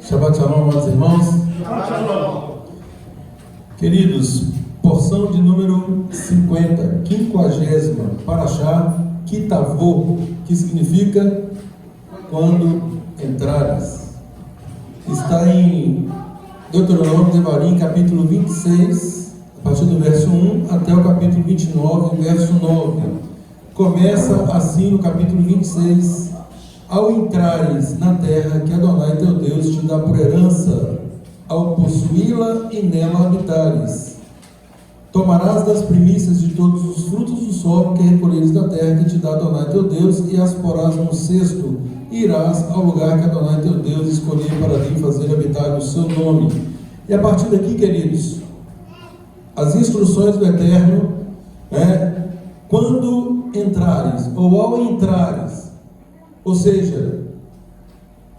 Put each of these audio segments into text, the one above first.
Shabbat Shalom, amados irmãos. Shabbat Shalom. Queridos, porção de número 50, 50ª Parashá, Kitavô, que significa quando entrares. Está em Deuteronômio, Devarim, capítulo 26, a partir do verso 1 até o capítulo 29, verso 9. Começa assim no capítulo 26: ao entrares na terra que Adonai teu Deus te dá por herança, ao possuí-la e nela habitares, tomarás das primícias de todos os frutos do solo que recolheres da terra que te dá Adonai teu Deus, e as porás no cesto, e irás ao lugar que Adonai teu Deus escolher para ti fazer habitar o seu nome. E a partir daqui, queridos, as instruções do Eterno, quando entrares, ou ao entrares, ou seja,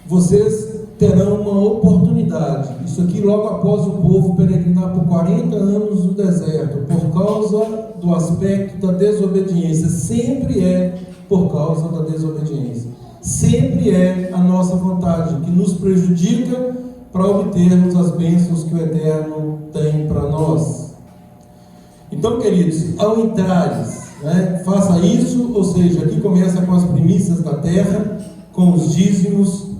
vocês terão uma oportunidade. Isso aqui logo após o povo peregrinar por 40 anos no deserto, por causa do aspecto da desobediência. Sempre é por causa da desobediência. Sempre é a nossa vontade que nos prejudica para obtermos as bênçãos que o Eterno tem para nós. Então, queridos, ao entrares, faça isso, ou seja, aqui começa com as primícias da terra, com os dízimos,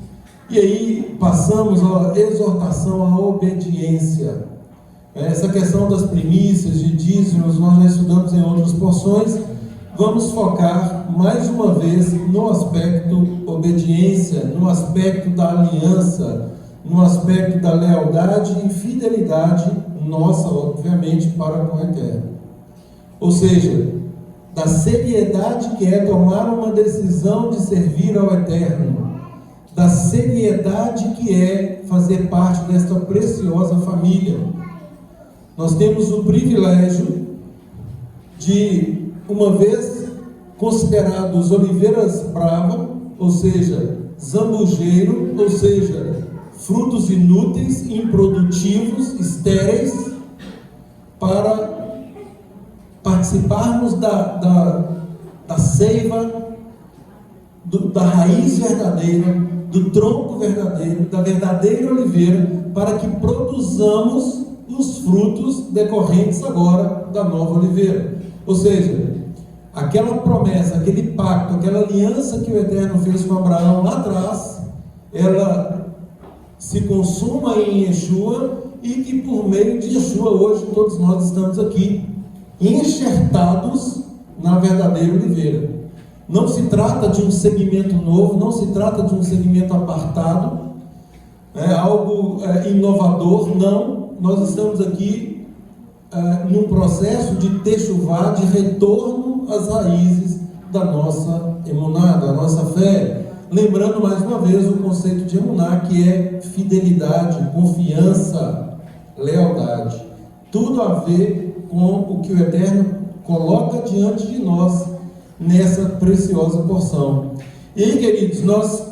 e aí passamos à exortação à obediência. Essa questão das primícias, de dízimos, nós já estudamos em outras porções. Vamos focar mais uma vez no aspecto obediência, no aspecto da aliança, no aspecto da lealdade e fidelidade nossa, obviamente, para com o Eterno. Ou seja, da seriedade que é tomar uma decisão de servir ao Eterno, da seriedade que é fazer parte desta preciosa família. Nós temos o privilégio de, uma vez considerados oliveiras bravas, ou seja, zambujeiro, ou seja, frutos inúteis, improdutivos, estéreis, para participarmos da seiva, da raiz verdadeira, do tronco verdadeiro, da verdadeira oliveira, para que produzamos os frutos decorrentes agora da nova oliveira. Ou seja, aquela promessa, aquele pacto, aquela aliança que o Eterno fez com Abraão lá atrás, ela se consuma em Yeshua, e que por meio de Yeshua hoje todos nós estamos aqui enxertados na verdadeira oliveira. Não se trata de um segmento novo, não se trata de um segmento apartado, algo inovador, não. Nós estamos aqui num processo de techuvá, de retorno às raízes da nossa emuná, da nossa fé. Lembrando mais uma vez o conceito de emuná, que é fidelidade, confiança, lealdade. Tudo a ver com o que o Eterno coloca diante de nós nessa preciosa porção. E aí, queridos, nós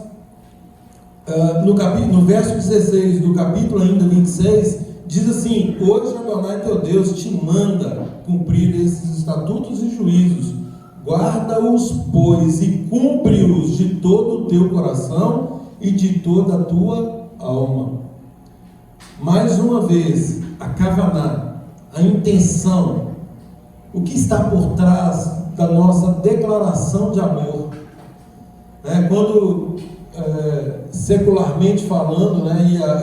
no verso 16 do capítulo ainda 26, diz assim: hoje Adonai teu Deus te manda cumprir esses estatutos e juízos, guarda-os, pois, e cumpre-os de todo o teu coração e de toda a tua alma. Mais uma vez, a kavaná, a intenção, o que está por trás da nossa declaração de amor. Quando secularmente falando,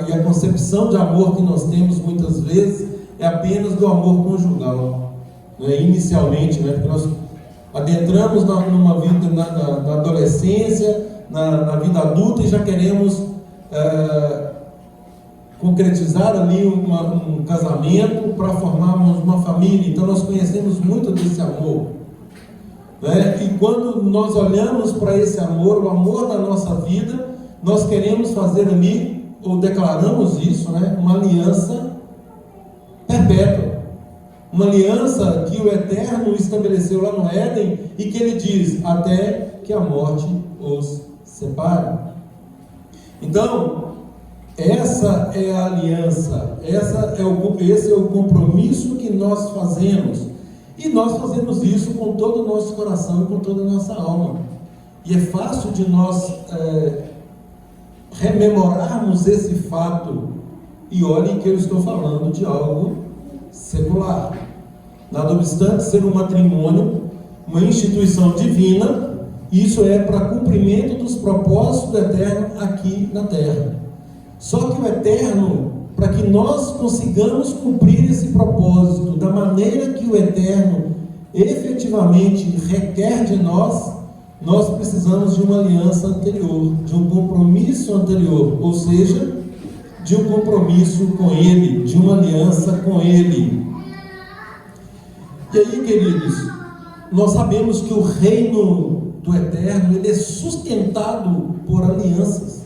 e a concepção de amor que nós temos muitas vezes é apenas do amor conjugal, inicialmente, porque nós adentramos numa vida na adolescência, na vida adulta, e já queremos concretizar ali um casamento para formarmos uma família. Então nós conhecemos muito desse amor, e quando nós olhamos para esse amor, o amor da nossa vida, nós queremos fazer ali, ou declaramos isso, uma aliança perpétua, uma aliança que o Eterno estabeleceu lá no Éden, e que ele diz: até que a morte os separe. Então, essa é a aliança, esse é o compromisso que nós fazemos, e nós fazemos isso com todo o nosso coração e com toda a nossa alma. E é fácil de nós rememorarmos esse fato, e olhem que eu estou falando de algo secular. Nada obstante ser um matrimônio, uma instituição divina, isso é para cumprimento dos propósitos do Eterno aqui na terra. Só que o Eterno, para que nós consigamos cumprir esse propósito da maneira que o Eterno efetivamente requer de nós, nós precisamos de uma aliança anterior, de um compromisso anterior, ou seja, de um compromisso com Ele, de uma aliança com Ele. E aí, queridos, nós sabemos que o reino do Eterno, ele é sustentado por alianças.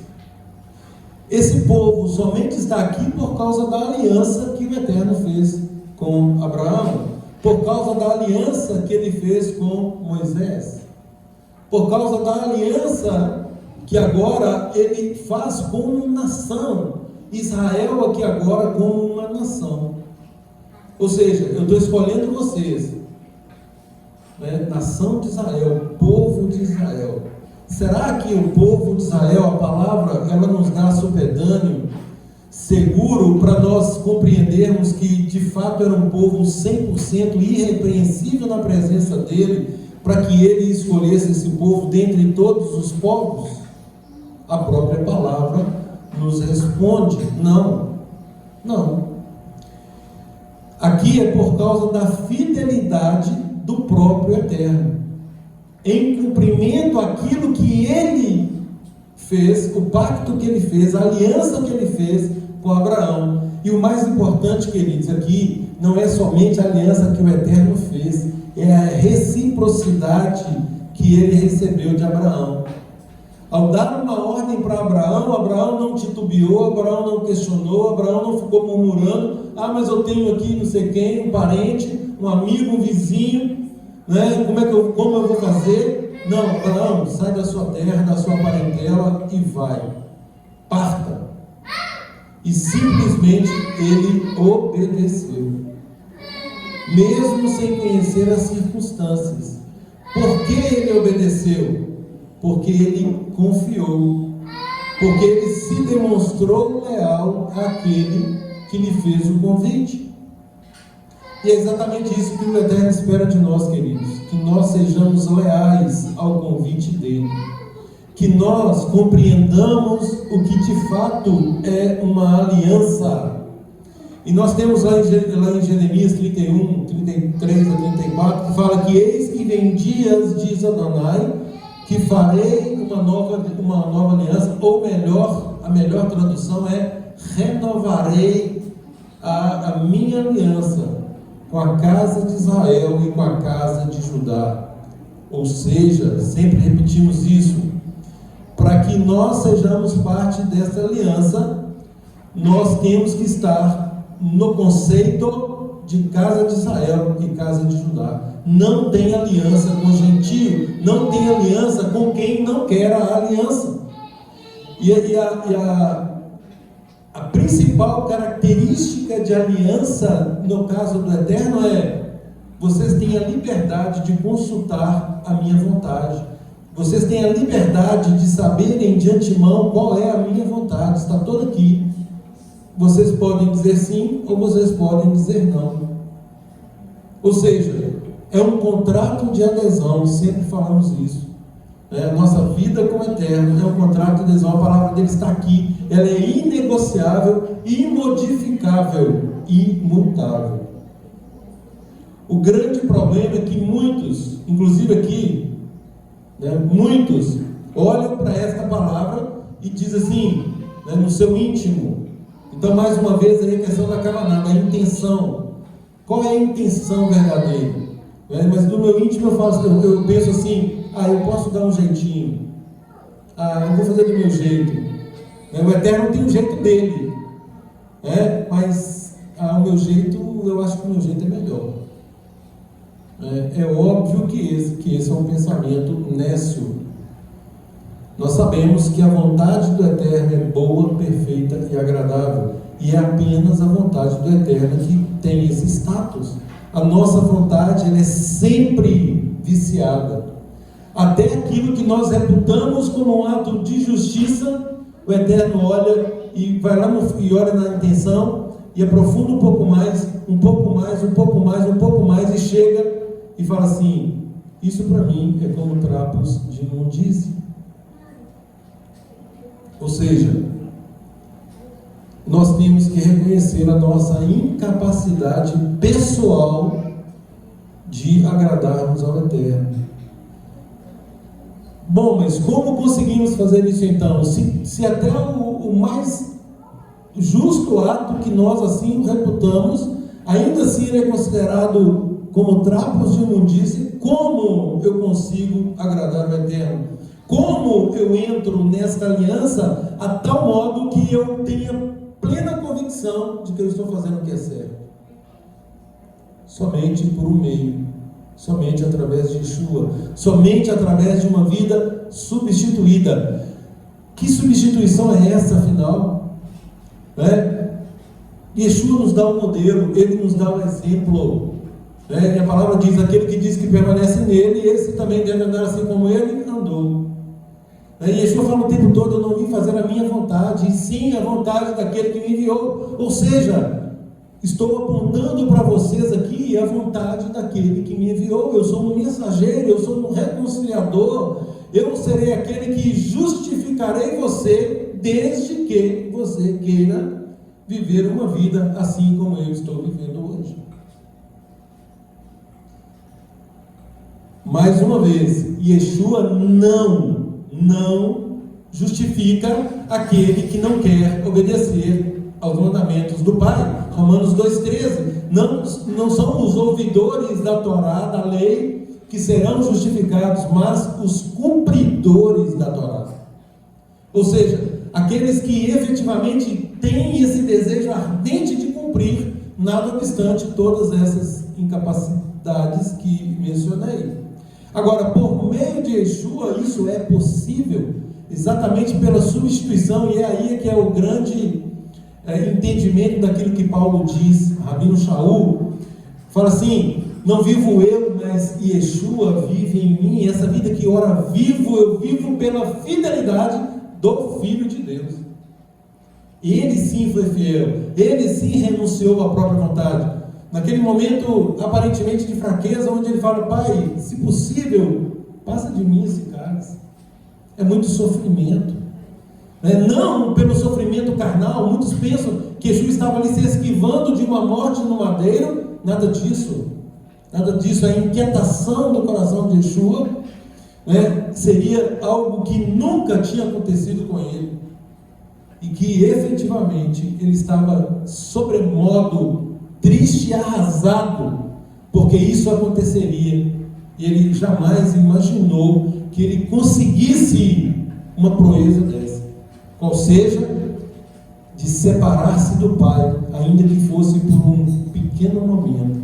Esse povo somente está aqui por causa da aliança que o Eterno fez com Abraão, por causa da aliança que ele fez com Moisés, por causa da aliança que agora ele faz como nação, Israel aqui agora como uma nação. Ou seja, eu estou escolhendo vocês, né? Nação de Israel, povo de Israel. Será que o povo de Israel, a palavra, ela nos dá supedâneo seguro para nós compreendermos que de fato era um povo 100% irrepreensível na presença dele, para que ele escolhesse esse povo dentre todos os povos? A própria palavra nos responde: não, não. Aqui é por causa da fidelidade do próprio Eterno, em cumprimento àquilo que ele fez, o pacto que ele fez, a aliança que ele fez com Abraão. E o mais importante, queridos, aqui não é somente a aliança que o Eterno fez, é a reciprocidade que ele recebeu de Abraão. Ao dar uma ordem para Abraão, Abraão não titubeou, Abraão não questionou, Abraão não ficou murmurando: ah, mas eu tenho aqui não sei quem, um parente, um amigo, um vizinho, né? Como eu vou fazer? Não, Abraão, sai da sua terra, da sua parentela e vai, parta. E simplesmente ele obedeceu, mesmo sem conhecer as circunstâncias. Por que ele obedeceu? Porque ele confiou, porque ele se demonstrou leal àquele que lhe fez o convite. E é exatamente isso que o Eterno espera de nós, queridos, que nós sejamos leais ao convite dele, que nós compreendamos o que de fato é uma aliança. E nós temos lá em Jeremias 31, 33 a 34, que fala que eis que vem dias, diz Adonai, que farei uma nova aliança, ou melhor, a melhor tradução é: renovarei a minha aliança com a casa de Israel e com a casa de Judá. Ou seja, sempre repetimos isso, para que nós sejamos parte dessa aliança, nós temos que estar no conceito de casa de Israel e casa de Judá. Não tem aliança com gentio, não tem aliança com quem não quer a aliança. E a principal característica de aliança no caso do Eterno é: vocês têm a liberdade de consultar a minha vontade, vocês têm a liberdade de saberem de antemão qual é a minha vontade, está toda aqui. Vocês podem dizer sim ou vocês podem dizer não. Ou seja, é um contrato de adesão, sempre falamos isso. Nossa vida com o Eterno é um contrato de adesão, a palavra dele está aqui, ela é inegociável, imodificável, imutável. O grande problema é que muitos, inclusive aqui, muitos olham para esta palavra e dizem assim, no seu íntimo. Então, mais uma vez, aí a questão da cabanada, a intenção. Qual é a intenção verdadeira? Mas no meu íntimo eu penso assim: eu posso dar um jeitinho, eu vou fazer do meu jeito. O Eterno tem o jeito dele, mas o meu jeito, eu acho que o meu jeito é melhor. É óbvio que esse é um pensamento nécio. Nós sabemos que a vontade do Eterno é boa, perfeita e agradável, e é apenas a vontade do Eterno que tem esse status. A nossa vontade, ela é sempre viciada. Até aquilo que nós reputamos como um ato de justiça, o Eterno olha e vai lá e olha na intenção e aprofunda um pouco mais, um pouco mais, um pouco mais, um pouco mais, e chega e fala assim: isso para mim é como trapos de imundície. Ou seja, nós temos que reconhecer a nossa incapacidade pessoal de agradarmos ao Eterno. Bom, mas como conseguimos fazer isso então? Se até o mais justo ato que nós assim reputamos, ainda assim ele é considerado como trapos de imundície, como eu consigo agradar ao Eterno? Como eu entro nesta aliança a tal modo que eu tenha plena convicção de que eu estou fazendo o que é certo? Somente por um meio, somente através de Yeshua, somente através de uma vida substituída. Que substituição é essa, afinal? Yeshua nos dá um modelo, ele nos dá um exemplo. E a palavra diz: aquele que diz que permanece nele, esse também deve andar assim como ele andou. E Yeshua fala o tempo todo: eu não vim fazer a minha vontade, e sim a vontade daquele que me enviou. Ou seja, estou apontando para vocês aqui a vontade daquele que me enviou. Eu sou um mensageiro, eu sou um reconciliador, eu serei aquele que justificarei você, desde que você queira viver uma vida assim como eu estou vivendo hoje. Mais uma vez, Yeshua não justifica aquele que não quer obedecer aos mandamentos do Pai. Romanos 2,13, não são os ouvidores da Torá, da lei, que serão justificados, mas os cumpridores da Torá. Ou seja, aqueles que efetivamente têm esse desejo ardente de cumprir, nada obstante todas essas incapacidades que mencionei. Agora, por meio de Yeshua, isso é possível, exatamente pela substituição, e é aí que é o grande entendimento daquilo que Paulo diz. Rabino Shaul fala assim: não vivo eu, mas Yeshua vive em mim. Essa vida que ora vivo, eu vivo pela fidelidade do Filho de Deus. Ele sim foi fiel, ele sim renunciou à própria vontade. Naquele momento aparentemente de fraqueza, onde ele fala: Pai, se possível, passa de mim esse cálice. É muito sofrimento. Não pelo sofrimento carnal. Muitos pensam que Jesus estava ali se esquivando de uma morte no madeiro. Nada disso. Nada disso. A inquietação do coração de Yeshua seria algo que nunca tinha acontecido com ele. E que efetivamente ele estava sobremodo triste e arrasado, porque isso aconteceria. E ele jamais imaginou que ele conseguisse uma proeza dessa, qual seja, de separar-se do Pai, ainda que fosse por um pequeno momento.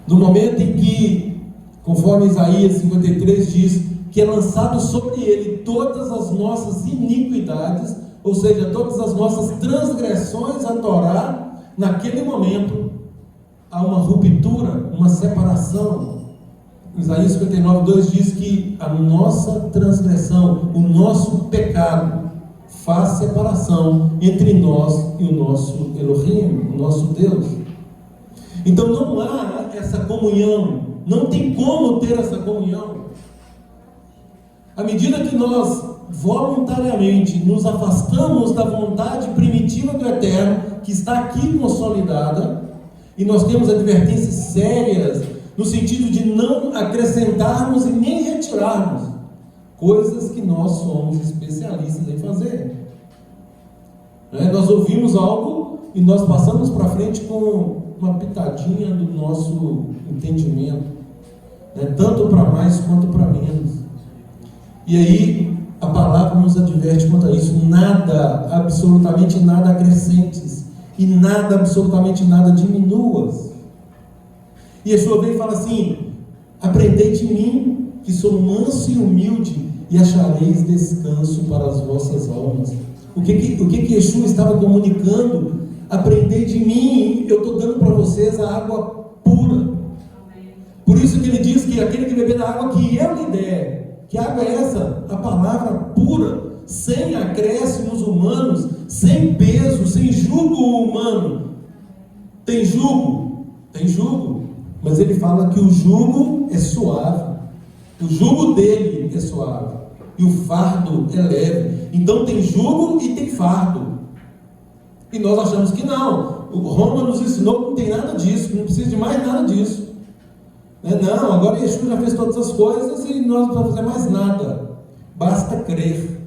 No momento em que, conforme Isaías 53 diz, que é lançado sobre ele todas as nossas iniquidades, ou seja, todas as nossas transgressões à Torá, naquele momento há uma ruptura, uma separação. Isaías 59:2 diz que a nossa transgressão, o nosso pecado, faz separação entre nós e o nosso Elohim, o nosso Deus. Então não há essa comunhão, não tem como ter essa comunhão. À medida que nós voluntariamente nos afastamos da vontade primitiva do Eterno, que está aqui consolidada, e nós temos advertências sérias no sentido de não acrescentarmos e nem retirarmos coisas que nós somos especialistas em fazer. Nós ouvimos algo e nós passamos para frente com uma pitadinha do nosso entendimento, tanto para mais quanto para menos. E aí a palavra nos adverte quanto a isso: nada, absolutamente nada acrescentes, e nada, absolutamente nada diminuas. E Yeshua vem e fala assim: aprendei de mim, que sou manso e humilde, e achareis descanso para as vossas almas. O que Yeshua estava comunicando? Aprendei de mim, eu estou dando para vocês a água pura. Por isso que ele diz que aquele que beber da água que eu lhe der, que água é essa? A palavra pura. sem acréscimos humanos, sem peso, sem jugo humano. Tem jugo, mas ele fala que o jugo é suave, o jugo dele é suave, e o fardo é leve. Então tem jugo e tem fardo, e nós achamos que não. O Roma nos ensinou que não tem nada disso, que não precisa de mais nada disso. Não, agora Yeshua já fez todas as coisas e nós não vamos fazer mais nada. Basta crer.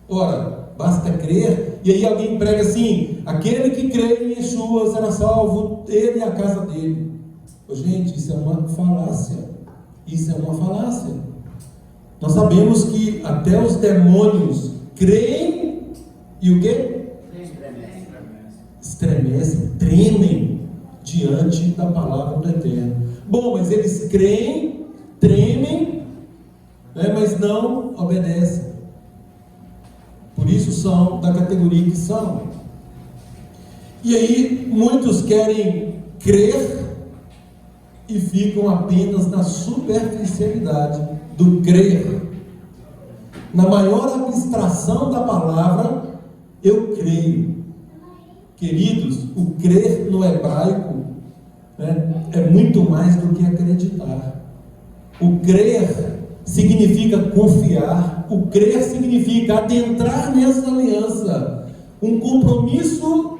Ora, basta crer. E aí alguém prega assim: aquele que crê em Yeshua será salvo, ele e a casa dele. Gente, isso é uma falácia. Isso é uma falácia. Nós sabemos que até os demônios creem e o quê? Estremecem, tremem diante da palavra do Eterno. Bom, mas eles creem, tremem, mas não obedecem. Por isso são da categoria que são. E aí muitos querem crer e ficam apenas na superficialidade do crer. Na maior abstração da palavra, eu creio. Queridos, o crer no hebraico é muito mais do que acreditar. O crer significa confiar. O crer significa adentrar nessa aliança, um compromisso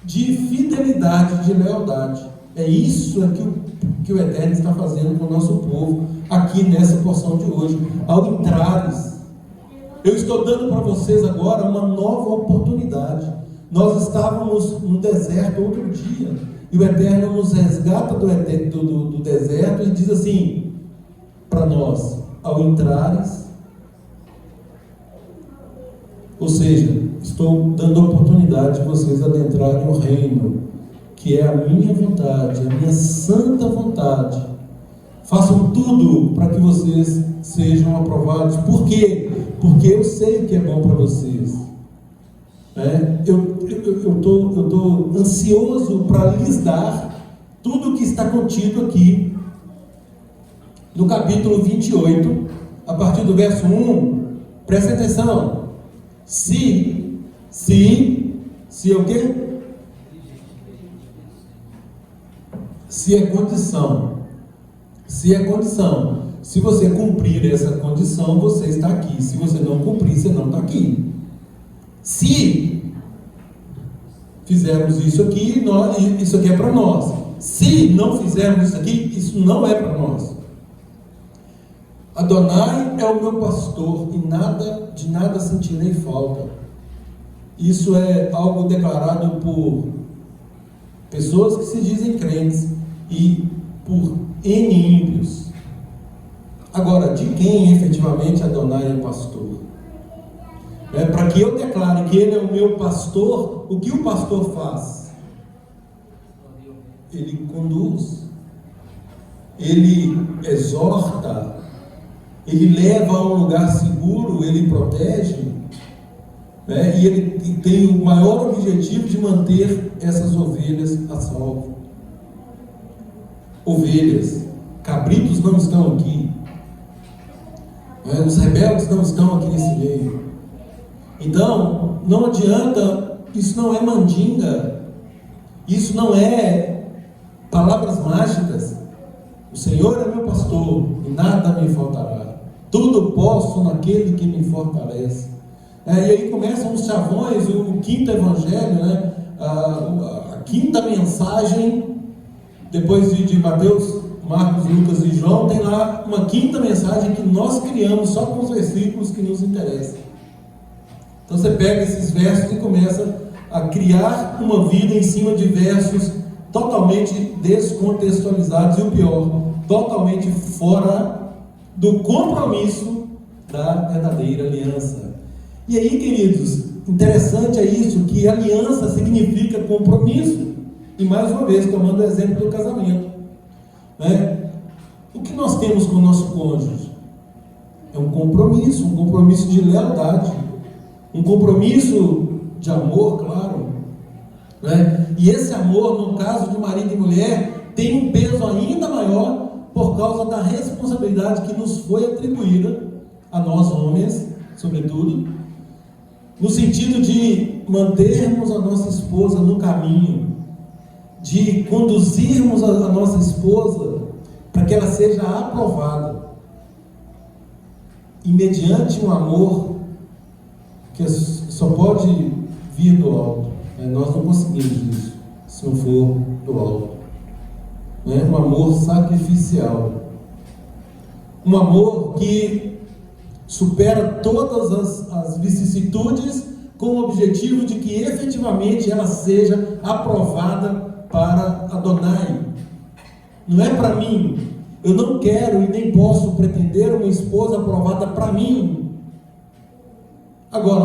de fidelidade, de lealdade. É isso que o Eterno está fazendo com o nosso povo aqui nessa porção de hoje. Ao entrares, eu estou dando para vocês agora uma nova oportunidade. Nós estávamos no deserto outro dia, e o Eterno nos resgata do deserto e diz assim para nós: ao entrares, ou seja, estou dando a oportunidade de vocês adentrarem o reino, que é a minha vontade, a minha santa vontade. Façam tudo para que vocês sejam aprovados. Por quê? Porque eu sei o que é bom para vocês. Eu estou ansioso para lhes dar tudo o que está contido aqui no capítulo 28, a partir do verso 1. Presta atenção. Se é o quê? Se é condição. Se é condição. Se você cumprir essa condição, você está aqui. Se você não cumprir, você não está aqui. Se fizermos isso aqui, isso aqui é para nós. Se não fizermos isso aqui, isso não é para nós. Adonai é o meu pastor e de nada sentirei falta. Isso é algo declarado por pessoas que se dizem crentes e por N ímpios. Agora, de quem efetivamente Adonai é pastor? Para que eu declare que ele é o meu pastor, o que o pastor faz? Ele conduz, ele exorta, ele leva a um lugar seguro, ele protege, e ele tem o maior objetivo de manter essas ovelhas a salvo. Ovelhas, cabritos não estão aqui, os rebeldes não estão aqui nesse meio. Então, não adianta, isso não é mandinga, isso não é palavras mágicas. O Senhor é meu pastor e nada me faltará. Tudo posso naquele que me fortalece. E aí começam os chavões, o quinto evangelho, a quinta mensagem, depois de Mateus, Marcos, Lucas e João, tem lá uma quinta mensagem que nós criamos só com os versículos que nos interessam. Então você pega esses versos e começa a criar uma vida em cima de versos totalmente descontextualizados e o pior, totalmente fora do compromisso da verdadeira aliança. E aí, queridos, interessante é isso, que aliança significa compromisso. E mais uma vez, tomando o exemplo do casamento, o que nós temos com o nosso cônjuge? É um compromisso de lealdade, um compromisso de amor, claro, e esse amor, no caso de marido e mulher, tem um peso ainda maior por causa da responsabilidade que nos foi atribuída a nós homens sobretudo, no sentido de mantermos a nossa esposa no caminho, de conduzirmos a nossa esposa para que ela seja aprovada, e mediante um amor que só pode vir do alto. Nós não conseguimos isso se não for do alto. Um amor sacrificial, um amor que supera todas as vicissitudes, com o objetivo de que efetivamente ela seja aprovada para Adonai. Não é para mim. Eu não quero e nem posso pretender uma esposa aprovada para mim. Agora,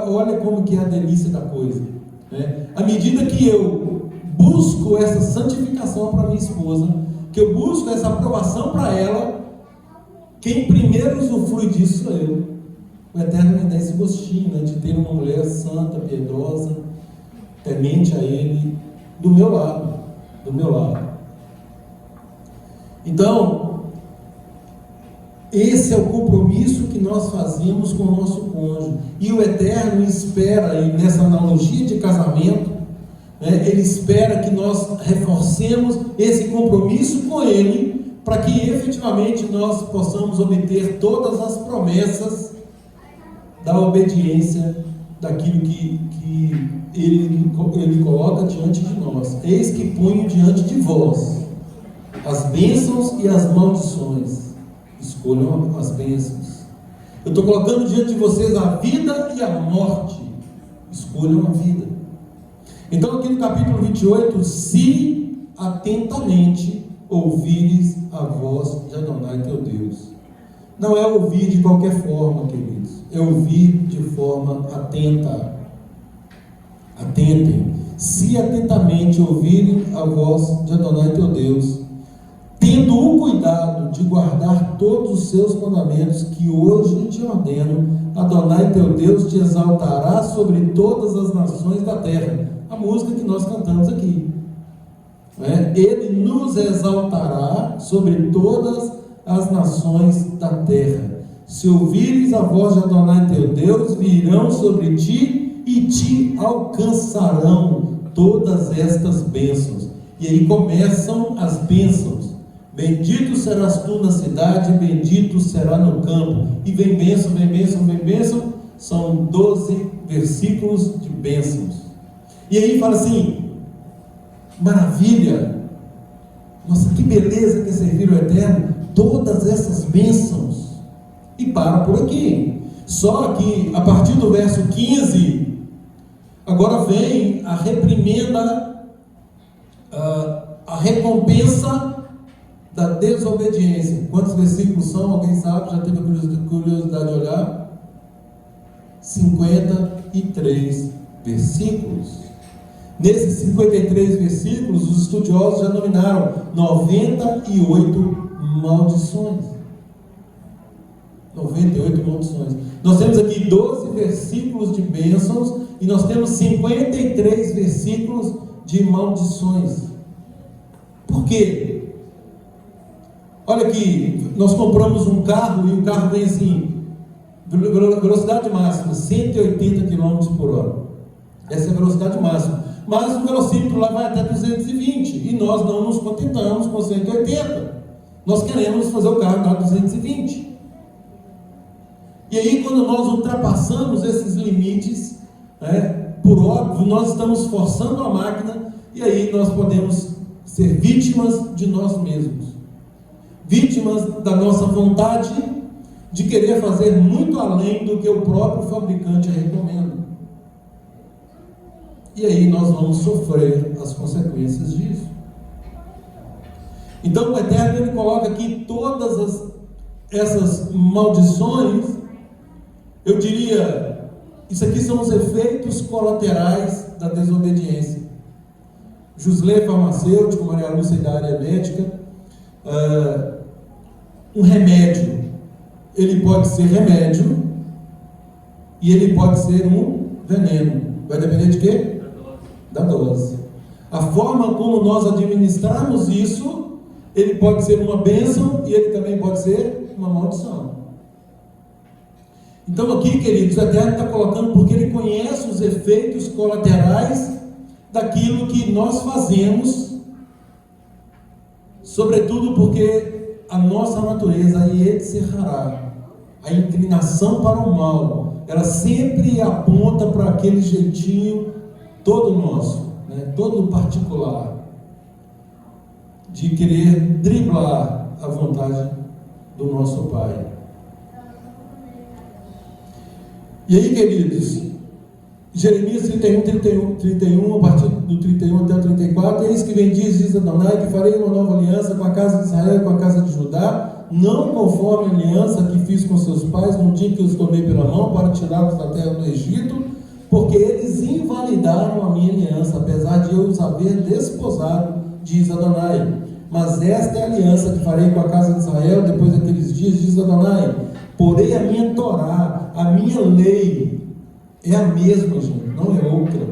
olha como que é a delícia da coisa, né? À medida que eu busco essa santificação para minha esposa, que eu busco essa aprovação para ela, quem primeiro usufrui disso sou eu. O Eterno me dá esse gostinho, né, de ter uma mulher santa, piedosa, temente a Ele, do meu lado. Então, esse é o compromisso que nós fazemos com o nosso cônjuge. E o Eterno espera, e nessa analogia de casamento, né, Ele espera que nós reforcemos esse compromisso com Ele, para que efetivamente nós possamos obter todas as promessas da obediência daquilo que ele coloca diante de nós. Eis que ponho diante de vós as bênçãos e as maldições. Escolham as bênçãos. Eu estou colocando diante de vocês a vida e a morte. Escolham a vida. Então aqui no capítulo 28, se atentamente ouvires a voz de Adonai teu Deus. Não é ouvir de qualquer forma, queridos, é ouvir de forma atenta. Atentem. Se atentamente ouvirem a voz de Adonai teu Deus, tendo o cuidado de guardar todos os seus mandamentos que hoje te ordeno, Adonai teu Deus te exaltará sobre todas as nações da terra. A música que nós cantamos aqui. Ele nos exaltará sobre todas as nações da terra. Se ouvires a voz de Adonai teu Deus, virão sobre ti e te alcançarão todas estas bênçãos. E aí começam as bênçãos. Bendito serás tu na cidade, bendito será no campo. E vem bênção, vem bênção, vem bênção. São 12 versículos de bênçãos. E aí fala assim: maravilha, nossa, que beleza que é servir o Eterno, todas essas bênçãos. E para por aqui. Só que a partir do verso 15, agora vem a reprimenda, a recompensa da desobediência. Quantos versículos são? Alguém sabe? Já teve curiosidade de olhar? 53 versículos. Nesses 53 versículos, os estudiosos já nominaram 98 maldições. 98 maldições. Nós temos aqui 12 versículos de bênçãos e nós temos 53 versículos de maldições. Por quê? Olha aqui, nós compramos um carro e o carro vem assim, velocidade máxima, 180 km por hora. Essa é a velocidade máxima. Mas o velocímetro lá vai até 220 e nós não nos contentamos com 180. Nós queremos fazer o carro dar 220. E aí, quando nós ultrapassamos esses limites, por óbvio, nós estamos forçando a máquina e aí nós podemos ser vítimas de nós mesmos, vítimas da nossa vontade de querer fazer muito além do que o próprio fabricante recomenda. E aí nós vamos sofrer as consequências disso. Então o Eterno, ele coloca aqui todas essas maldições. Eu diria, isso aqui são os efeitos colaterais da desobediência. Josley, farmacêutico, Maria Lúcia, da área médica. Um remédio, ele pode ser remédio e ele pode ser um veneno. Vai depender de quê? Da dose. A forma como nós administrarmos isso, ele pode ser uma bênção e ele também pode ser uma maldição. Então aqui, queridos, o Eterno está colocando porque Ele conhece os efeitos colaterais daquilo que nós fazemos, sobretudo porque a nossa natureza, a Yetzer-Hará, a inclinação para o mal, ela sempre aponta para aquele jeitinho todo nosso, né, todo particular, de querer driblar a vontade do nosso Pai. E aí, queridos, Jeremias 31, a partir do 31 até o 34, eis que vem diz Adonai, que farei uma nova aliança com a casa de Israel e com a casa de Judá, não conforme a aliança que fiz com seus pais no dia que os tomei pela mão para tirá-los da terra do Egito, porque eles invalidaram a minha aliança, apesar de eu os haver desposado, diz Adonai. Mas esta é a aliança que farei com a casa de Israel depois daqueles dias, diz Adonai. Porém a minha Torá, a minha lei, é a mesma, gente, não é outra.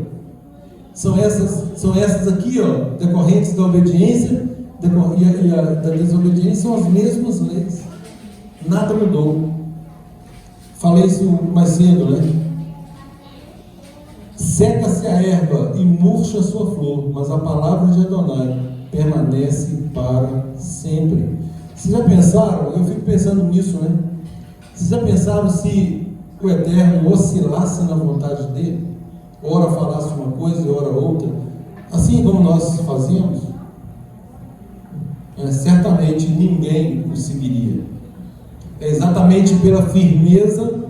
São essas aqui, ó, decorrentes da obediência e da desobediência, são as mesmas leis. Nada mudou. Falei isso mais cedo, né? Seca-se a erva e murcha a sua flor, mas a palavra de Adonai permanece para sempre. Vocês já pensaram? Eu fico pensando nisso, né? Vocês já pensaram se o Eterno oscilasse na vontade dele? Ora falasse uma coisa e ora outra, assim como nós fazemos? Certamente ninguém conseguiria. É exatamente pela firmeza,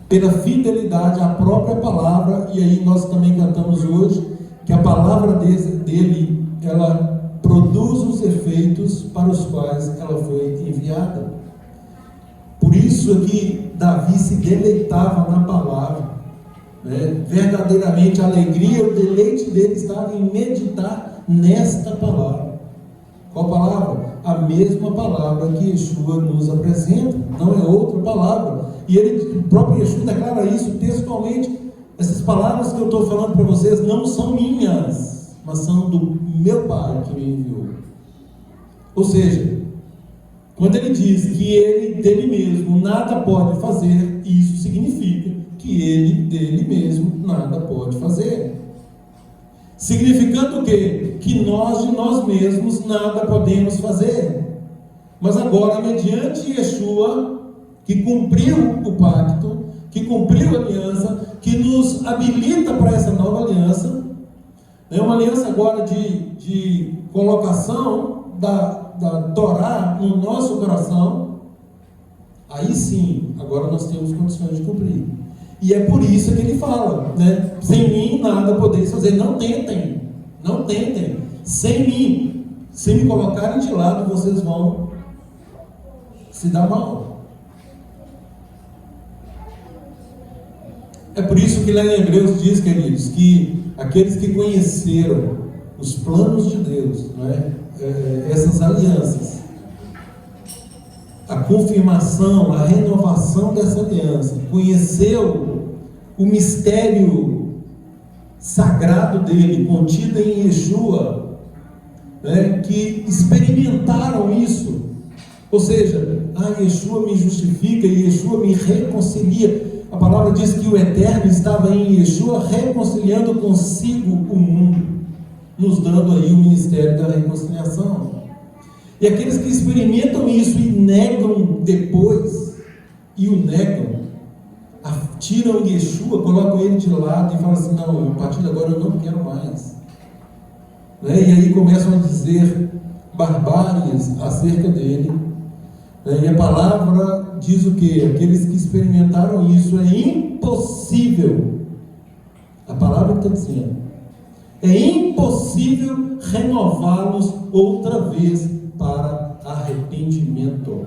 pela fidelidade à própria palavra, e aí nós também cantamos hoje, que a palavra dele, ela produz os efeitos para os quais ela foi enviada. Por isso é que Davi se deleitava na palavra, né? Verdadeiramente a alegria, o deleite dele estava em meditar nesta palavra. Qual palavra? A mesma palavra que Yeshua nos apresenta, não é outra palavra. E ele, o próprio Yeshua declara isso textualmente. Essas palavras que eu estou falando para vocês não são minhas, mas são do meu Pai que me enviou. Ou seja, quando ele diz que ele dele mesmo nada pode fazer, isso significa que ele dele mesmo nada pode fazer. Significando o quê? Que nós de nós mesmos nada podemos fazer. Mas agora, mediante Yeshua, que cumpriu o pacto, que cumpriu a aliança, que nos habilita para essa nova aliança, é uma aliança agora de colocação da Torá no nosso coração. Aí sim, agora nós temos condições de cumprir. E é por isso que ele fala, né? Sem mim nada podeis fazer. Não tentem, não tentem. Sem mim, se me colocarem de lado, vocês vão se dar mal. É por isso que lá em Hebreus diz, queridos, que aqueles que conheceram os planos de Deus, né? Essas alianças, a confirmação, a renovação dessa aliança, conheceu o mistério sagrado dele, contido em Yeshua, né, que experimentaram isso. Ou seja, Yeshua me justifica e Yeshua me reconcilia. A palavra diz que o Eterno estava em Yeshua reconciliando consigo o mundo, nos dando aí o ministério da reconciliação. E aqueles que experimentam isso e negam depois, e o negam, tiram Yeshua, colocam ele de lado e falam assim: não, a partir de agora eu não quero mais, né? E aí começam a dizer barbáries acerca dele, né? E a palavra diz o que? Aqueles que experimentaram isso, é impossível, a palavra está dizendo, é impossível renová-los outra vez para arrependimento.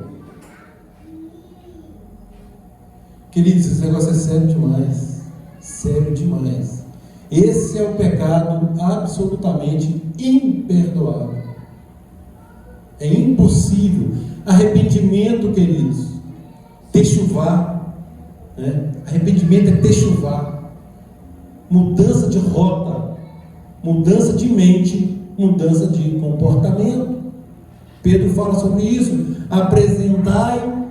Queridos, esse negócio é sério demais, sério demais. Esse é o pecado absolutamente imperdoável. É impossível. Arrependimento, queridos, techuvá, né? Arrependimento é techuvá, mudança de rota, mudança de mente, mudança de comportamento. Pedro fala sobre isso. Apresentai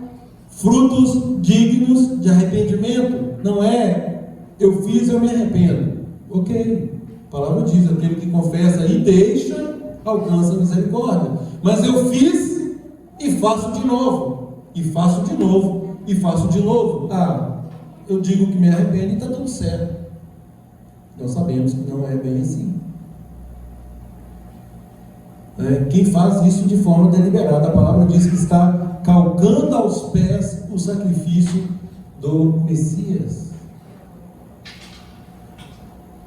frutos dignos de arrependimento. Não é, eu fiz, eu me arrependo. Ok, a palavra diz, aquele que confessa e deixa, alcança a misericórdia. Mas eu fiz e faço de novo, e faço de novo, e faço de novo. Eu digo que me arrependo e está tudo certo. Nós sabemos que não é bem assim. Quem faz isso de forma deliberada, a palavra diz que está calcando aos pés o sacrifício do Messias.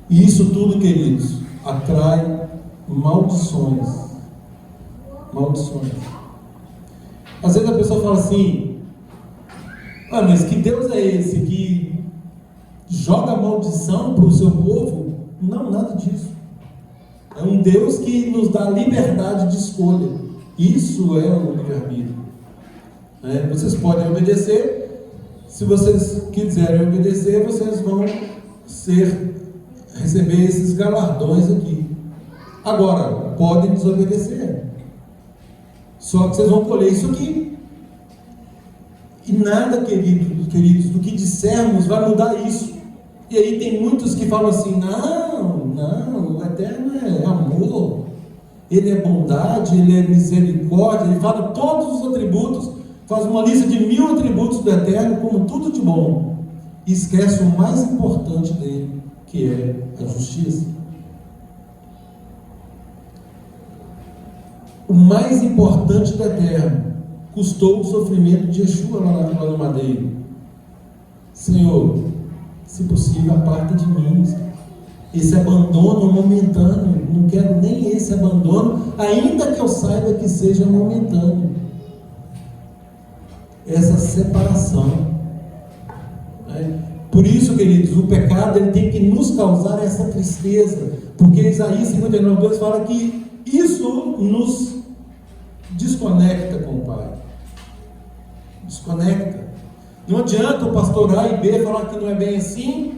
E isso tudo, queridos, atrai maldições. Maldições. Às vezes a pessoa fala assim: mas que Deus é esse que joga maldição para o seu povo? Não, nada disso. É um Deus que nos dá liberdade de escolha. Isso é o livre-arbítrio. Vocês podem obedecer. Se vocês quiserem obedecer, vocês vão receber esses galardões aqui. Agora, podem desobedecer. Só que vocês vão colher isso aqui. E nada, queridos, do que dissermos vai mudar isso. E aí tem muitos que falam assim: não, o Eterno é amor, Ele é bondade, Ele é misericórdia, Ele fala todos os atributos, faz uma lista de 1000 atributos do Eterno como tudo de bom, e esquece o mais importante dele, que é a justiça. O mais importante do Eterno custou o sofrimento de Yeshua lá no madeiro. Senhor, se possível, aparta de mim esse abandono momentâneo. Não quero nem esse abandono, ainda que eu saiba que seja momentâneo. Essa separação. Por isso, queridos, o pecado ele tem que nos causar essa tristeza, porque Isaías 59:2 fala que isso nos desconecta com o Pai. Desconecta. Não adianta o pastor A e B falar que não é bem assim,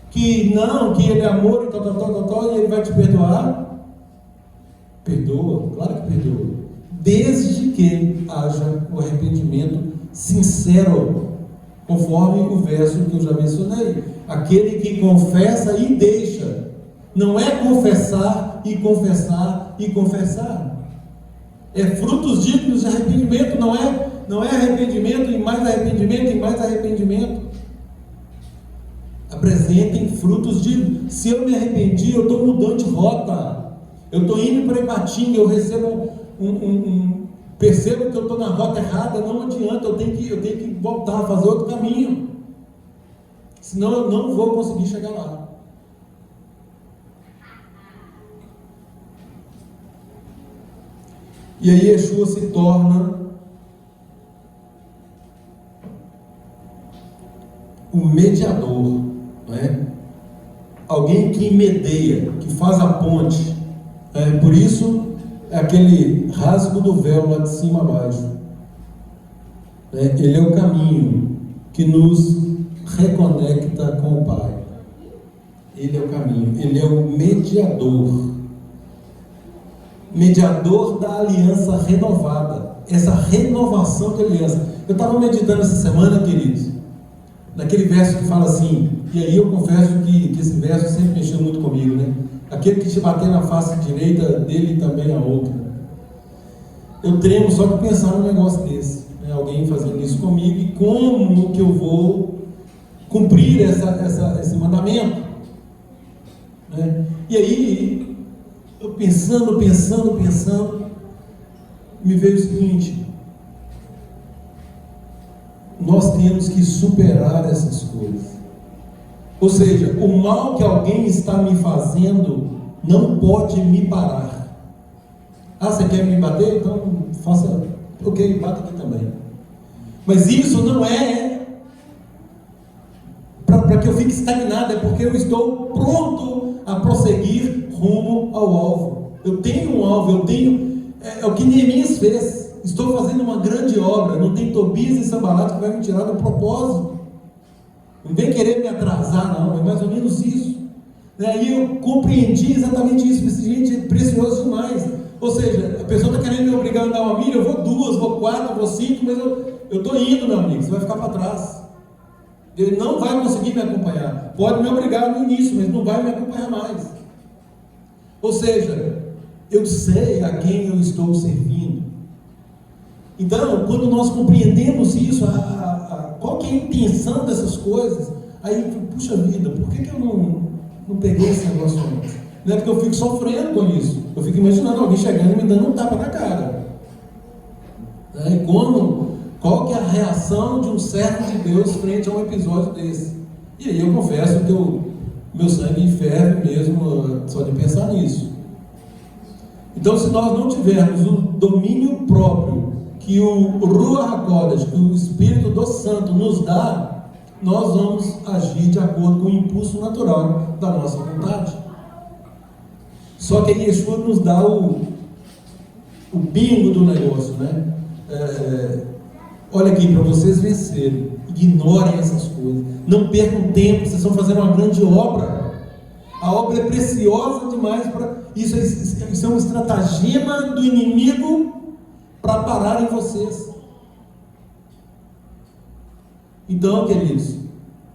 que não, que ele é amor e tal, e ele vai te perdoar. Perdoa, claro que perdoa, desde que haja o arrependimento sincero, conforme o verso que eu já mencionei. Aquele que confessa e deixa. Não é confessar e confessar e confessar. É frutos dignos de arrependimento, não é arrependimento e mais arrependimento e mais arrependimento. Apresentem frutos dignos. Se eu me arrependi, eu estou mudando de rota. Eu estou indo para Ipatinga, eu recebo percebo que eu estou na rota errada, não adianta, eu tenho que voltar a fazer outro caminho. Senão eu não vou conseguir chegar lá. E aí Yeshua se torna o mediador, alguém que medeia, que faz a ponte. Por isso é aquele rasgo do véu lá de cima a baixo. Ele é o caminho que nos reconecta com o Pai. Ele é o caminho, ele é o mediador. Mediador da aliança renovada. Essa renovação de aliança. Eu estava meditando essa semana, queridos, naquele verso que fala assim, e aí eu confesso que esse verso sempre mexeu muito comigo, aquele que te bater na face direita, dele também a outra. Eu tremo só de pensar num negócio desse, alguém fazendo isso comigo, e como que eu vou cumprir esse mandamento, E aí eu pensando, me veio o seguinte: nós temos que superar essas coisas. Ou seja, o mal que alguém está me fazendo não pode me parar. Você quer me bater? Então faça, ok, bata aqui também. Mas isso não é para que eu fique estagnado, é porque eu estou pronto a prosseguir rumo ao alvo. Eu tenho um alvo, é o que Neemias fez. Estou fazendo uma grande obra, não tem Tobias e Sanbalat que vai me tirar do propósito. Não vem querer me atrasar, não, é mais ou menos isso. Aí eu compreendi exatamente isso. Pensei, gente, é precioso demais. Ou seja, a pessoa está querendo me obrigar a andar uma milha, eu vou 2, vou 4, vou 5, mas eu estou indo, meu amigo, você vai ficar para trás. Ele não vai conseguir me acompanhar. Pode me obrigar no início, mas não vai me acompanhar mais. Ou seja, eu sei a quem eu estou servindo. Então, quando nós compreendemos isso, qual que é a intenção dessas coisas, aí, puxa vida, por que eu não peguei esse negócio antes? Não é porque eu fico sofrendo com isso. Eu fico imaginando alguém chegando e me dando um tapa na cara. E qual que é a reação de um servo de Deus frente a um episódio desse? E aí eu confesso que meu sangue ferve mesmo só de pensar nisso. Então, se nós não tivermos o domínio próprio que o Ruach HaKodesh, que o Espírito do Santo nos dá, nós vamos agir de acordo com o impulso natural da nossa vontade. Só que aí Yeshua nos dá o bingo do negócio, né? Olha aqui, para vocês vencerem, ignorem essas coisas, não percam tempo, vocês estão fazendo uma grande obra. A obra é preciosa demais para isso. Isso é um estratagema do inimigo para parar em vocês. Então, queridos,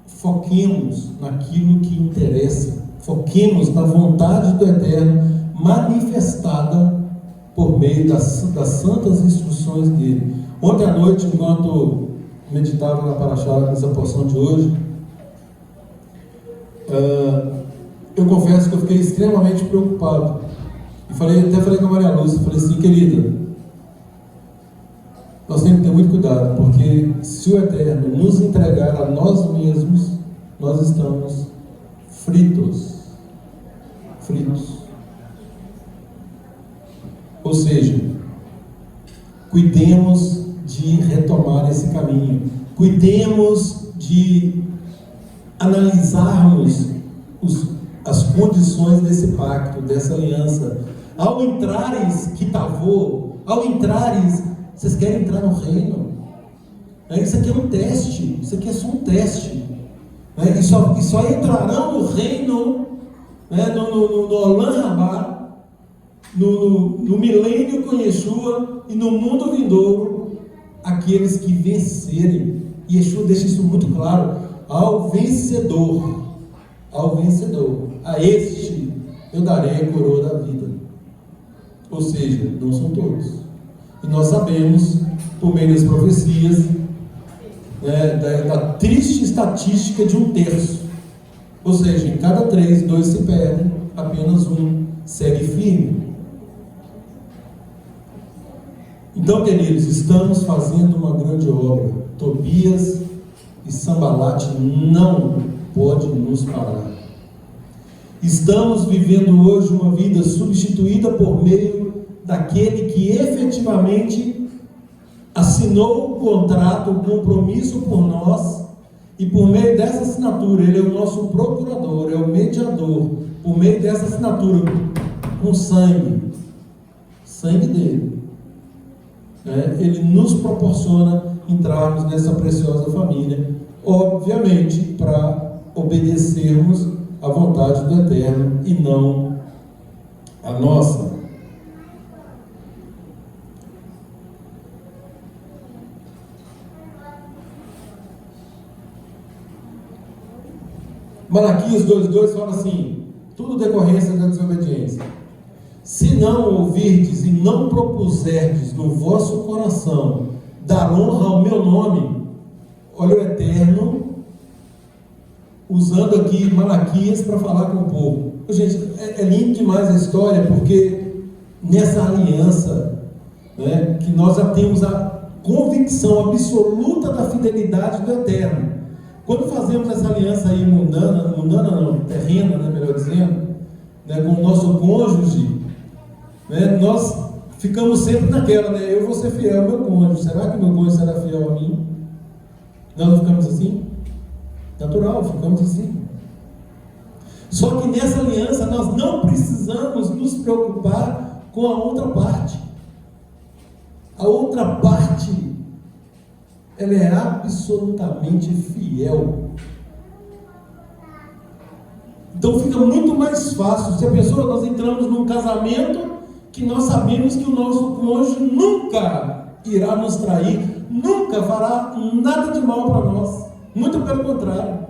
foquemos naquilo que interessa, foquemos na vontade do Eterno manifestada por meio das santas instruções dele. Ontem à noite, enquanto meditava na Parashá, nessa porção de hoje, eu confesso que eu fiquei extremamente preocupado. E até falei com a Maria Lúcia, falei assim, querida, nós temos que ter muito cuidado, porque se o Eterno nos entregar a nós mesmos, nós estamos fritos. Ou seja, cuidemos de retomar esse caminho, cuidemos de analisarmos as condições desse pacto, dessa aliança. Ao entrares, vocês querem entrar no reino? Isso aqui é um teste, isso aqui é só um teste. E só entrarão no reino, no Olam Rabá, no milênio com Yeshua e no mundo vindouro, aqueles que vencerem. E Yeshua deixa isso muito claro: ao vencedor, a este eu darei a coroa da vida. Ou seja, não são todos. E nós sabemos, por meio das profecias, da triste estatística de 1/3. Ou seja, em cada 3, 2 se perdem, apenas um segue firme. Então, queridos, estamos fazendo uma grande obra. Tobias e Sambalate não podem nos parar. Estamos vivendo hoje uma vida substituída por meio daquele que efetivamente assinou o contrato, o compromisso por nós, e por meio dessa assinatura, ele é o nosso procurador, é o mediador. Por meio dessa assinatura, com sangue dele, ele nos proporciona entrarmos nessa preciosa família, obviamente para obedecermos à vontade do Eterno e não a nossa. Malaquias 2:2 fala assim: tudo decorrência da desobediência. Se não ouvirdes e não propuserdes no vosso coração dar honra ao meu nome, olha o Eterno usando aqui Malaquias para falar com o povo. Gente, é lindo demais a história, porque nessa aliança, que nós já temos a convicção absoluta da fidelidade do Eterno. Quando fazemos essa aliança aí mundana não, terrena, melhor dizendo, com o nosso cônjuge, nós ficamos sempre naquela, eu vou ser fiel ao meu cônjuge, será que meu cônjuge será fiel a mim? Nós não ficamos assim? Natural, ficamos assim. Só que nessa aliança nós não precisamos nos preocupar com a outra parte. A outra parte, ela é absolutamente fiel. Então fica muito mais fácil. Se a pessoa, nós entramos num casamento que nós sabemos que o nosso cônjuge nunca irá nos trair, nunca fará nada de mal para nós, muito pelo contrário,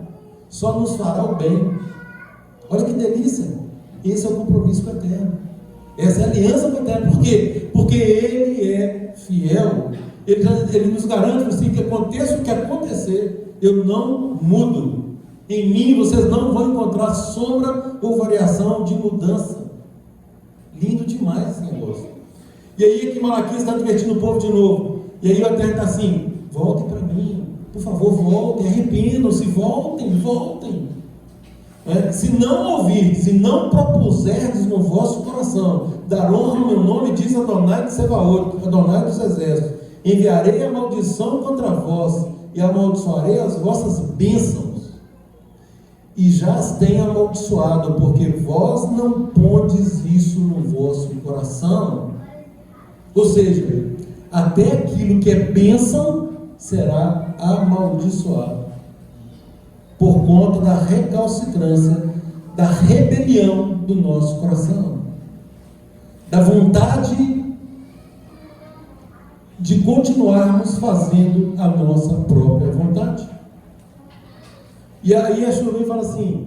só nos fará o bem. Olha que delícia, esse é o compromisso com o Eterno, essa é a aliança com o Eterno. Por quê? Porque Ele é fiel, Ele nos garante assim, que aconteça o que acontecer, eu não mudo. Em mim vocês não vão encontrar sombra ou variação de mudança. Lindo demais esse negócio. E aí aqui Malaquias está divertindo o povo de novo. E aí o Eterno está assim: voltem para mim, por favor, voltem, arrependam-se, voltem. Se não ouvir, se não propuserdes no vosso coração dar honra ao meu nome, diz Adonai de Sebaot, Adonai dos exércitos, enviarei a maldição contra vós e amaldiçoarei as vossas bênçãos. E já as tenho amaldiçoado, porque vós não pondes isso no vosso coração. Ou seja, até aquilo que é bênção será amaldiçoado, por conta da recalcitrância, da rebelião do nosso coração, da vontade de continuarmos fazendo a nossa própria vontade. E aí a Shuvim fala assim: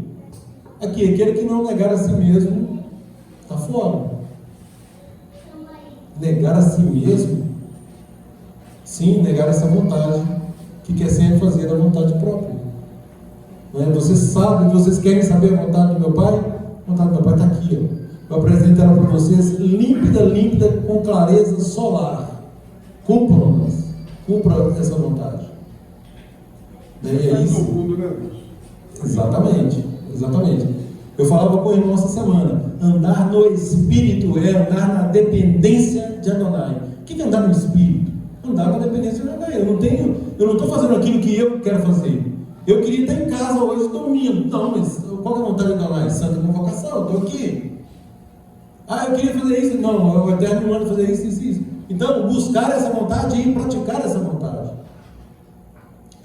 aqui, aquele que não negar a si mesmo está fora. Negar a si mesmo, sim, negar essa vontade que quer sempre fazer da vontade própria. Vocês sabem, vocês querem saber a vontade do meu Pai? A vontade do meu Pai está aqui, ó. Eu apresento ela para vocês límpida, com clareza solar. Cumpram essa vontade. É isso. Exatamente. Eu falava com o irmão essa semana: andar no Espírito é andar na dependência de Adonai. O que é andar no Espírito? Andar na dependência de Adonai. Eu não estou fazendo aquilo que eu quero fazer. Eu queria estar em casa hoje dormindo. Não, mas qual é a vontade de Adonai? Santa convocação, eu estou aqui. Eu queria fazer isso. Não, o Eterno me manda fazer isso. Então, buscar essa vontade e praticar essa vontade.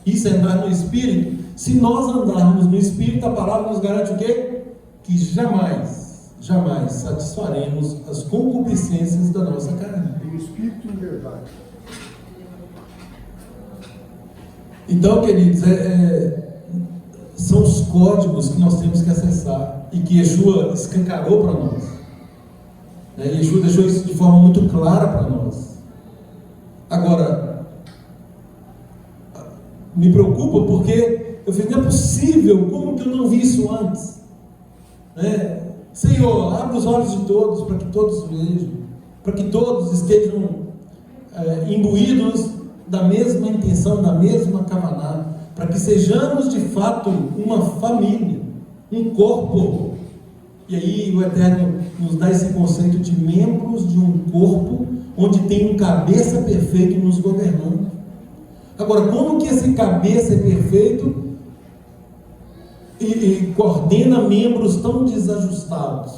Isso é andar no Espírito. Se nós andarmos no Espírito, a palavra nos garante o quê? Que jamais satisfaremos as concupiscências da nossa carne. Em Espírito e verdade. Então, queridos, são os códigos que nós temos que acessar e que Yeshua escancarou para nós. Yeshua deixou isso de forma muito clara para nós. Agora, me preocupa porque eu falei: não é possível, como que eu não vi isso antes? Senhor, abre os olhos de todos, para que todos vejam, para que todos estejam imbuídos da mesma intenção, da mesma kavaná, para que sejamos de fato uma família, um corpo. E aí o Eterno nos dá esse conceito de membros de um corpo, onde tem um cabeça perfeito nos governando. Agora, como que esse cabeça é perfeito e coordena membros tão desajustados?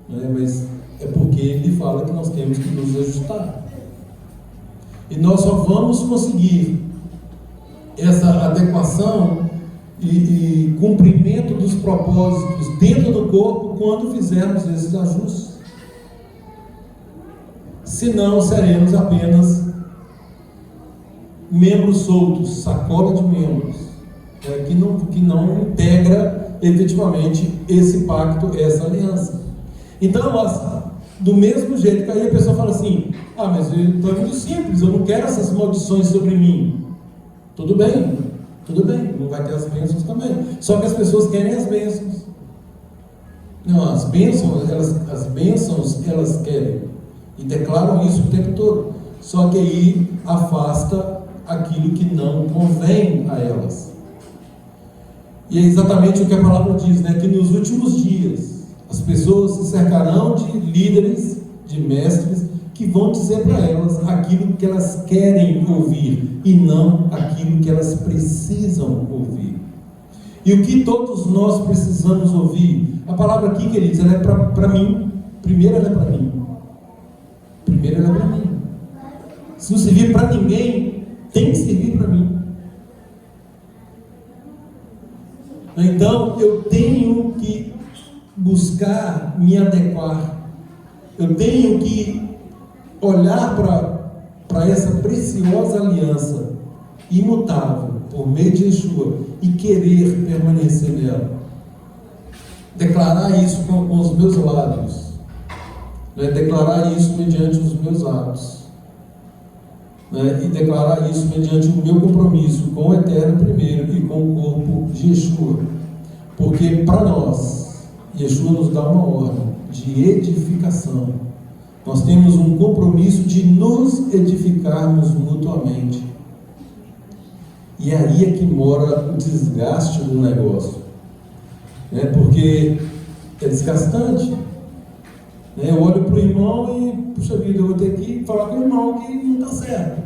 Mas é porque ele fala que nós temos que nos ajustar. E nós só vamos conseguir essa adequação e cumprimento dos propósitos dentro do corpo quando fizermos esses ajustes. Senão seremos apenas membros soltos, sacola de membros, que não integra efetivamente esse pacto, essa aliança. Então, do mesmo jeito que aí a pessoa fala assim: mas é muito simples, eu não quero essas maldições sobre mim. Tudo bem, não vai ter as bênçãos também. Só que as pessoas querem as bênçãos. Não, as bênçãos elas querem e declaram isso o tempo todo. Só que aí afasta aquilo que não convém a elas. E é exatamente o que a palavra diz, que nos últimos dias as pessoas se cercarão de líderes, de mestres, que vão dizer para elas aquilo que elas querem ouvir e não aquilo que elas precisam ouvir. E o que todos nós precisamos ouvir? A palavra aqui, queridos, ela é para mim. Primeiro ela é para mim. Se não servir para ninguém, tem que servir para mim. Então eu tenho que buscar me adequar Eu tenho que olhar para essa preciosa aliança imutável por meio de Yeshua e querer permanecer nela. Declarar isso com os meus lábios, né? Declarar isso mediante os meus atos, né? E declarar isso mediante o meu compromisso com o Eterno primeiro e com o corpo de Yeshua. Porque para nós, Yeshua nos dá uma ordem de edificação. Nós temos um compromisso de nos edificarmos mutuamente. E aí é que mora o desgaste do negócio, né? Porque é desgastante, né? Eu olho para o irmão e, puxa vida, eu vou ter que falar com o irmão que não está certo.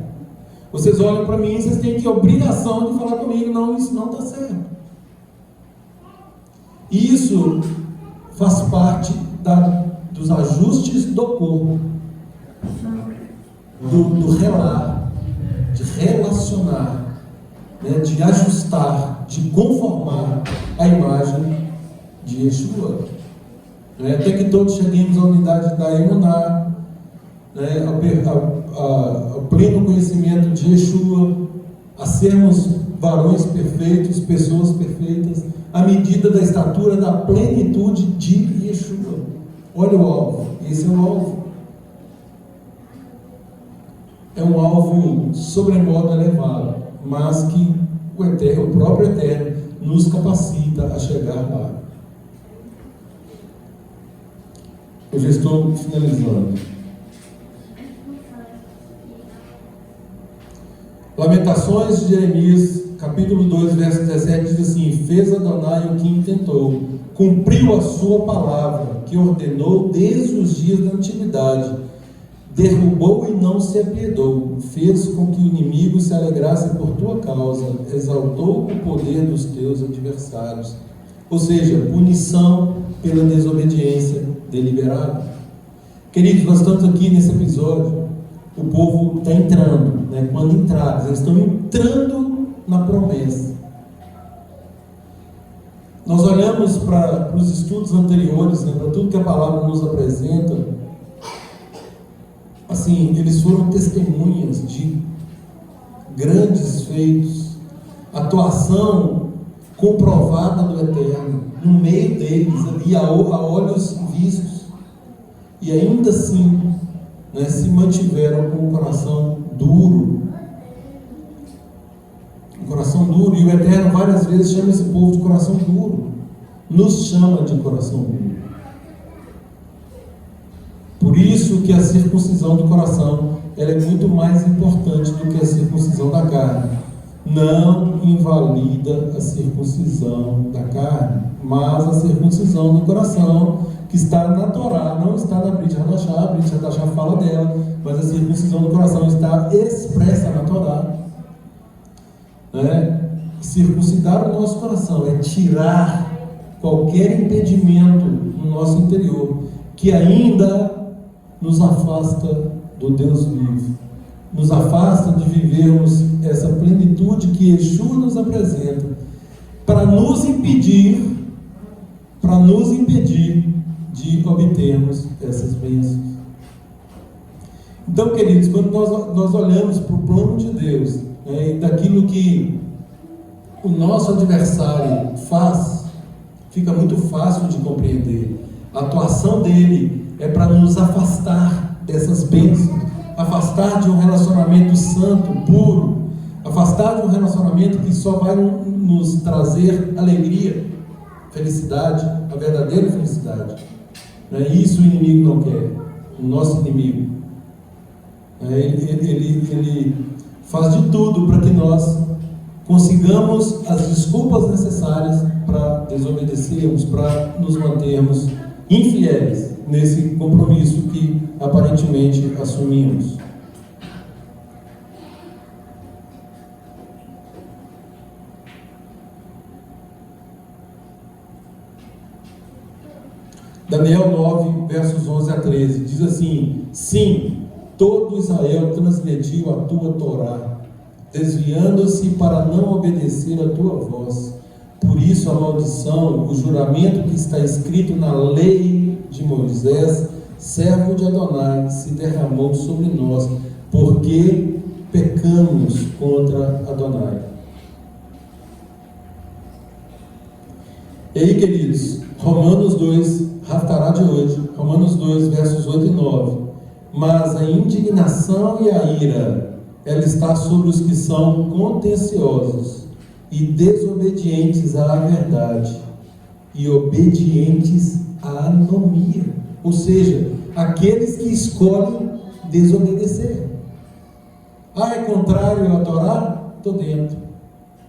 Vocês olham para mim e vocês têm que a obrigação de falar comigo, não, isso não está certo. Isso faz parte dos ajustes do corpo, do relar, de relacionar, né, de ajustar, de conformar a imagem de Yeshua, né, até que todos cheguemos à unidade da Emuná, né, ao pleno conhecimento de Yeshua, a sermos varões perfeitos, pessoas perfeitas, à medida da estatura da plenitude de Yeshua. Olha o alvo, esse é o alvo. É um alvo sobremodo elevado, mas que o próprio Eterno nos capacita a chegar lá. Eu já estou finalizando. Lamentações de Jeremias, capítulo 2, verso 17, diz assim: fez Adonai o que intentou, cumpriu a sua palavra, que ordenou desde os dias da antiguidade, derrubou e não se apiedou, fez com que o inimigo se alegrasse por tua causa, exaltou o poder dos teus adversários. Ou seja, punição pela desobediência deliberada. Queridos, nós estamos aqui nesse episódio, o povo está entrando, né? Quando entrados, eles estão entrando na promessa. Nós olhamos para os estudos anteriores, né, para tudo que a palavra nos apresenta. Assim, eles foram testemunhas de grandes feitos, atuação comprovada do Eterno no meio deles, ali a olhos vistos, e ainda assim, né, se mantiveram com o coração duro. O coração duro, e o Eterno várias vezes chama esse povo de coração duro, nos chama de coração duro. Por isso que a circuncisão do coração, ela é muito mais importante do que a circuncisão da carne. Não invalida a circuncisão da carne, mas a circuncisão do coração, que está na Torá, não está na Brit Hadashah. A Brit Hadashah fala dela, mas a circuncisão do coração está expressa na Torá, né? Circuncidar o nosso coração é tirar qualquer impedimento no nosso interior, que ainda nos afasta do Deus vivo, nos afasta de vivermos essa plenitude que Yeshua nos apresenta, para nos impedir de obtermos essas bênçãos. Então, queridos, quando nós olhamos para o plano de Deus, né, e daquilo que o nosso adversário faz, fica muito fácil de compreender. A atuação dele é para nos afastar dessas bênçãos, afastar de um relacionamento santo, puro, afastar de um relacionamento que só vai nos trazer alegria, felicidade, a verdadeira felicidade. Isso o inimigo não quer, o nosso inimigo. Ele faz de tudo para que nós consigamos as desculpas necessárias para desobedecermos, para nos mantermos infiéis nesse compromisso que aparentemente assumimos. Daniel 9, versos 11 a 13, diz assim: sim, todo Israel transgrediu a tua Torá, desviando-se para não obedecer a tua voz. Por isso a maldição, o juramento que está escrito na lei de Moisés, servo de Adonai, se derramou sobre nós, porque pecamos contra Adonai. E aí, queridos, Romanos 2, Haftará de hoje, Romanos 2, versos 8 e 9. Mas a indignação e a ira, ela está sobre os que são contenciosos e desobedientes à verdade, e obedientes à anomia, ou seja, aqueles que escolhem desobedecer. É contrário à Torá? Estou dentro.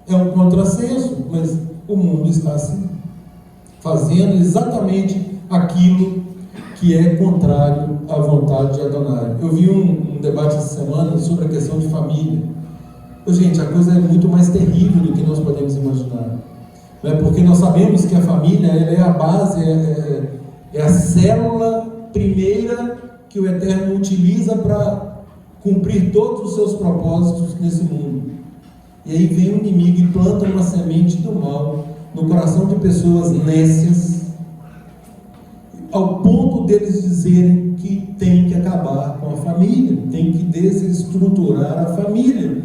É um contrassenso, mas o mundo está assim, fazendo exatamente aquilo que é contrário à vontade de Adonai. Eu vi um debate essa semana sobre a questão de família. Gente, a coisa é muito mais terrível do que nós podemos imaginar. Porque nós sabemos que a família ela é a base, é a célula primeira que o Eterno utiliza para cumprir todos os seus propósitos nesse mundo. E aí vem o inimigo e planta uma semente do mal no coração de pessoas nécias, ao ponto deles dizerem que tem que acabar com a família, tem que desestruturar a família.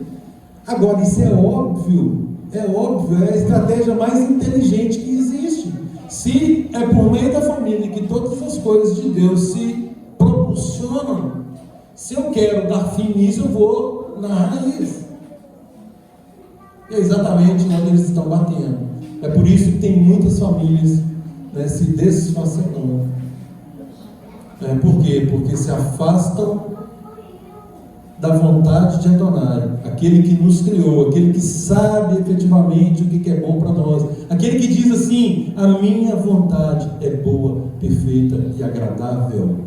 Agora, isso é óbvio, é a estratégia mais inteligente que existe. Se é por meio da família que todas as coisas de Deus se propulsionam, se eu quero dar fim nisso, eu vou na raiz. É exatamente onde eles estão batendo. É por isso que tem muitas famílias se desfacelando. Por quê? Porque se afastam da vontade de Adonai, aquele que nos criou, aquele que sabe efetivamente o que é bom para nós, aquele que diz assim: a minha vontade é boa, perfeita e agradável.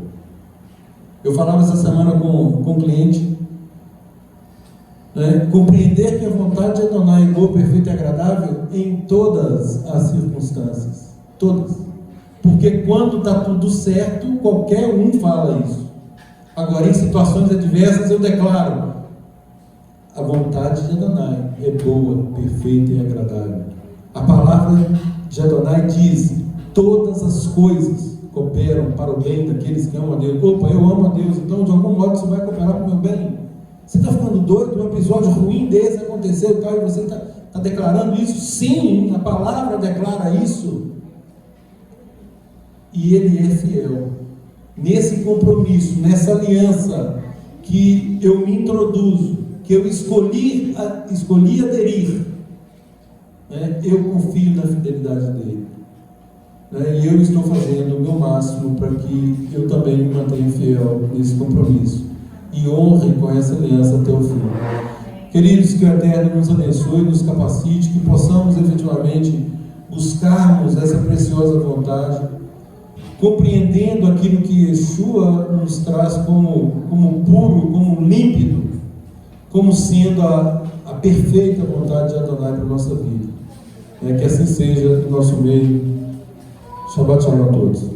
Eu falava essa semana com um cliente, compreender que a vontade de Adonai é boa, perfeita e agradável em todas as circunstâncias, todas, porque quando está tudo certo, qualquer um fala isso. Agora, em situações adversas, eu declaro: a vontade de Adonai é boa, perfeita e agradável. A palavra de Adonai diz: todas as coisas cooperam para o bem daqueles que amam a Deus. Opa, eu amo a Deus, então de algum modo você vai cooperar para o meu bem. Você está ficando doido? Um episódio ruim desse aconteceu, e você está declarando isso? Sim, a palavra declara isso. E Ele é fiel. Nesse compromisso, nessa aliança que eu me introduzo, que eu escolhi aderir, eu confio na fidelidade dele, e eu estou fazendo o meu máximo para que eu também me mantenha fiel nesse compromisso e honre com essa aliança até o fim. Queridos, que o Eterno nos abençoe, nos capacite, que possamos efetivamente buscarmos essa preciosa vontade, compreendendo aquilo que Yeshua nos traz como puro, como límpido, como sendo a perfeita vontade de Adonai para a nossa vida. Que assim seja no nosso meio. Shabbat Shalom a todos.